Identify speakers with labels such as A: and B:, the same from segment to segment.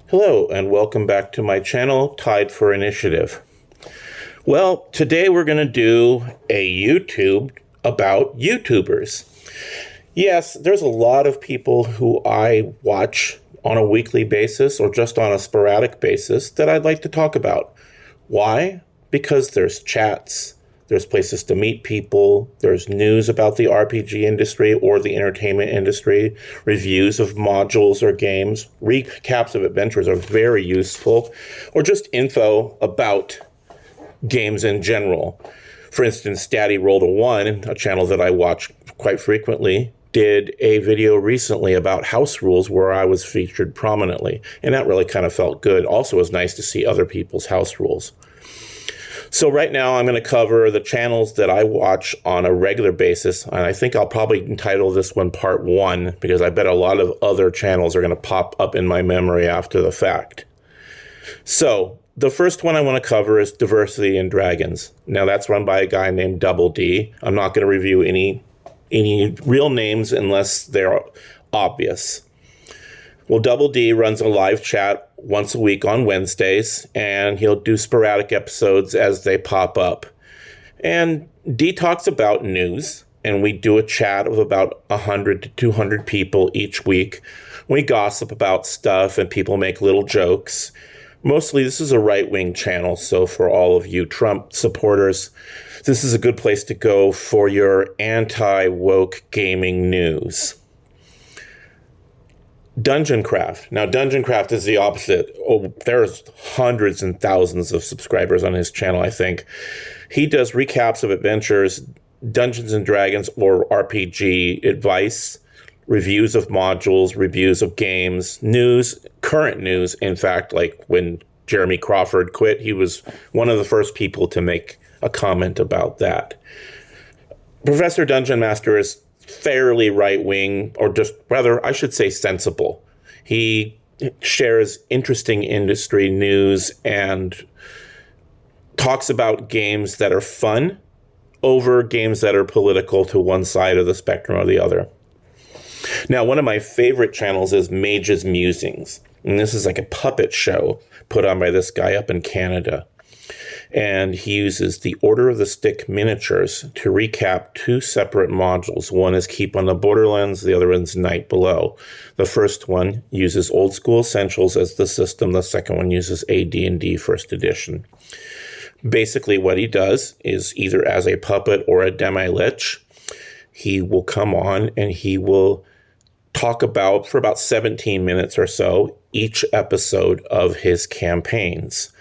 A: Hello, and welcome back to my channel, Tied for Initiative. Well, today we're going to do a YouTube about YouTubers. Yes, there's a lot of people who I watch on a weekly basis or just on a sporadic basis that I'd like to talk about. Why? Because there's chats, there's places to meet people, there's news about the RPG industry or the entertainment industry, reviews of modules or games, recaps of adventures are very useful, or just info about games in general. For instance, Daddy Rolled a One, a channel that I watch quite frequently, did a video recently about house rules where I was featured prominently, and that really kind of felt good. Also, it was nice to see other people's house rules. So right now I'm going to cover the channels that I watch on a regular basis, and I think I'll probably entitle this one Part 1 because I bet a lot of other channels are going to pop up in my memory after the fact. So the first one I want to cover is Diversity in Dragons. Now that's run by a guy named Double D. I'm not going to review any real names unless they're obvious. Well, Double D runs a live chat once a week on Wednesdays, and he'll do sporadic episodes as they pop up. And D talks about news, and we do a chat of about 100 to 200 people each week. We gossip about stuff, and people make little jokes. Mostly, this is a right-wing channel, so for all of you Trump supporters, this is a good place to go for your anti-woke gaming news. Dungeon Craft. Now, Dungeon Craft is the opposite. Oh, there's hundreds and thousands of subscribers on his channel, I think. He does recaps of adventures, Dungeons and Dragons or RPG advice, reviews of modules, reviews of games, news, current news. In fact, like when Jeremy Crawford quit, he was one of the first people to make a comment about that. Professor Dungeon Master is fairly right-wing, or just rather, I should say sensible. He shares interesting industry news and talks about games that are fun over games that are political to one side of the spectrum or the other. Now, one of my favorite channels is Mage's Musings, and this is like a puppet show put on by this guy up in Canada. And he uses the Order of the Stick miniatures to recap two separate modules. One is Keep on the Borderlands, the other one's Night Below. The first one uses Old School Essentials as the system. The second one uses AD&D First Edition. Basically, what he does is either as a puppet or a demi-lich, he will come on and he will talk about, for about 17 minutes or so, each episode of his campaigns,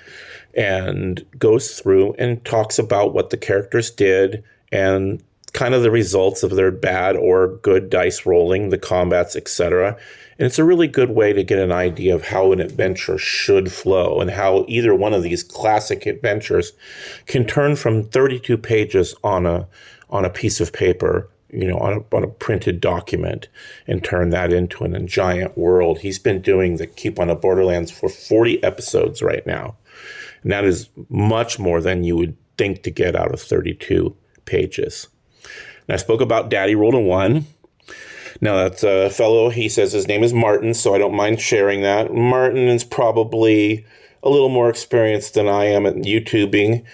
A: and goes through and talks about what the characters did and kind of the results of their bad or good dice rolling, the combats, etc. And it's a really good way to get an idea of how an adventure should flow and how either one of these classic adventures can turn from 32 pages on a piece of paper, on a printed document, and turn that into a giant world. He's been doing the Keep on the Borderlands for 40 episodes right now. And that is much more than you would think to get out of 32 pages. And I spoke about Daddy Rolled a One. Now, that's a fellow, he says his name is Martin, so I don't mind sharing that. Martin is probably a little more experienced than I am at YouTubing,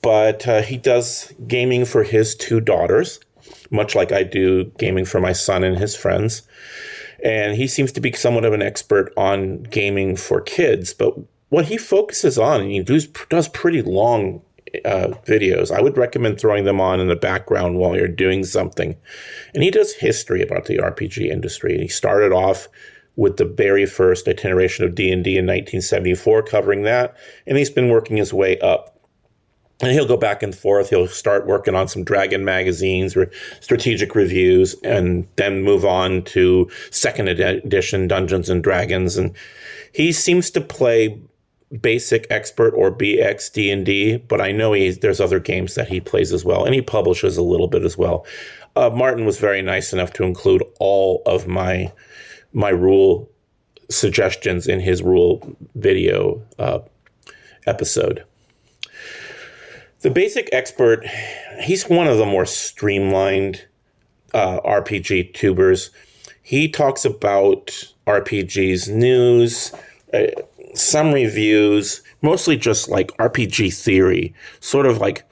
A: but he does gaming for his two daughters, much like I do gaming for my son and his friends. And he seems to be somewhat of an expert on gaming for kids, but what he focuses on, and he does pretty long videos. I would recommend throwing them on in the background while you're doing something. And he does history about the RPG industry. And he started off with the very first iteration of D&D in 1974, covering that. And he's been working his way up. And he'll go back and forth. He'll start working on some Dragon magazines or strategic reviews, and then move on to second edition Dungeons and Dragons. And he seems to play basic expert or BX D&D, but I know there's other games that he plays as well, and he publishes a little bit as well. Martin was very nice enough to include all of my rule suggestions in his rule video episode. The Basic Expert, he's one of the more streamlined RPG tubers. He talks about RPGs news, some reviews, mostly just like RPG theory, sort of like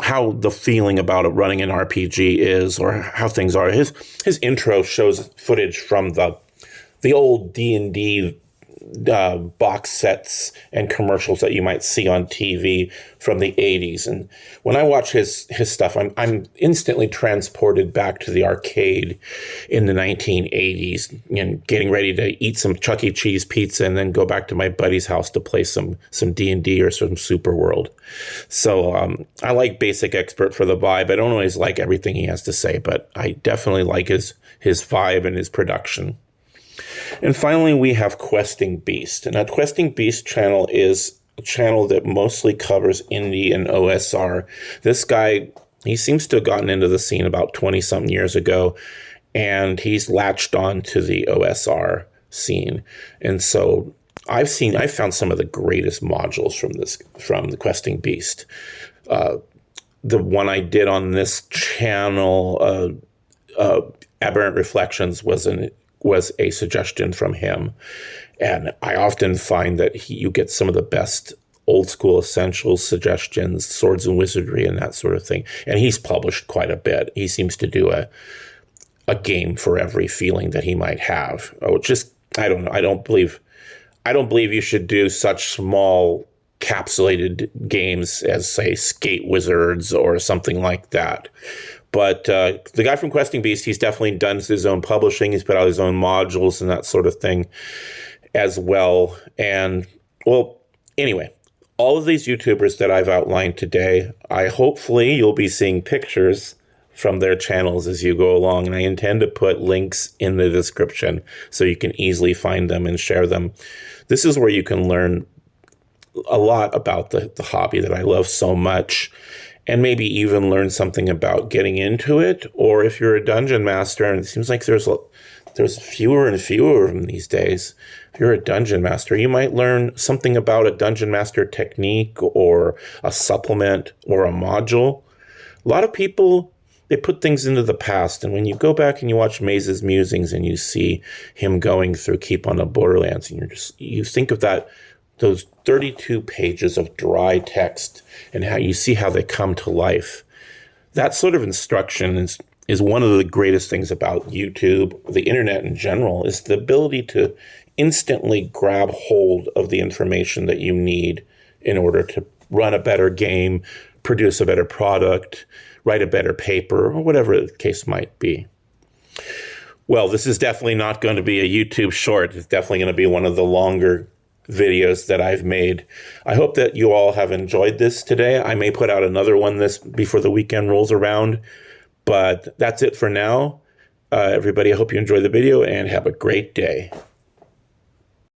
A: how the feeling about it running an RPG is, or how things are. His intro shows footage from the old D&D box sets and commercials that you might see on TV from the 80s. And when I watch his stuff, I'm instantly transported back to the arcade in the 1980s and getting ready to eat some Chuck E. Cheese pizza and then go back to my buddy's house to play some D&D or some Super World. So I like Basic Expert for the vibe. I don't always like everything he has to say, but I definitely like his vibe and his production. And finally, we have Questing Beast. And that Questing Beast channel is a channel that mostly covers indie and OSR. This guy, he seems to have gotten into the scene about 20-something years ago, and he's latched on to the OSR scene. And so I've found some of the greatest modules from the Questing Beast. The one I did on this channel, Aberrant Reflections, was a suggestion from him. And I often find that you get some of the best old school essentials suggestions, Swords and Wizardry and that sort of thing. And he's published quite a bit. He seems to do a game for every feeling that he might have. I don't know. I don't believe you should do such small capsulated games as, say, Skate Wizards or something like that. But the guy from Questing Beast, he's definitely done his own publishing. He's put out his own modules and that sort of thing as well. And, well, anyway, all of these YouTubers that I've outlined today, hopefully you'll be seeing pictures from their channels as you go along. And I intend to put links in the description so you can easily find them and share them. This is where you can learn a lot about the hobby that I love so much, and maybe even learn something about getting into it. Or if you're a dungeon master, and it seems like there's fewer and fewer of them these days. If you're a dungeon master, you might learn something about a dungeon master technique or a supplement or a module. A lot of people, they put things into the past, and when you go back and you watch Maze's Musings and you see him going through Keep on the Borderlands, and you think of those 32 pages of dry text and how you see how they come to life. That sort of instruction is one of the greatest things about YouTube, the internet in general, is the ability to instantly grab hold of the information that you need in order to run a better game, produce a better product, write a better paper, or whatever the case might be. Well, this is definitely not going to be a YouTube short. It's definitely going to be one of the longer videos that I've made. I hope that you all have enjoyed this today. I may put out another one before the weekend rolls around, but that's it for now. Everybody, I hope you enjoy the video and have a great day.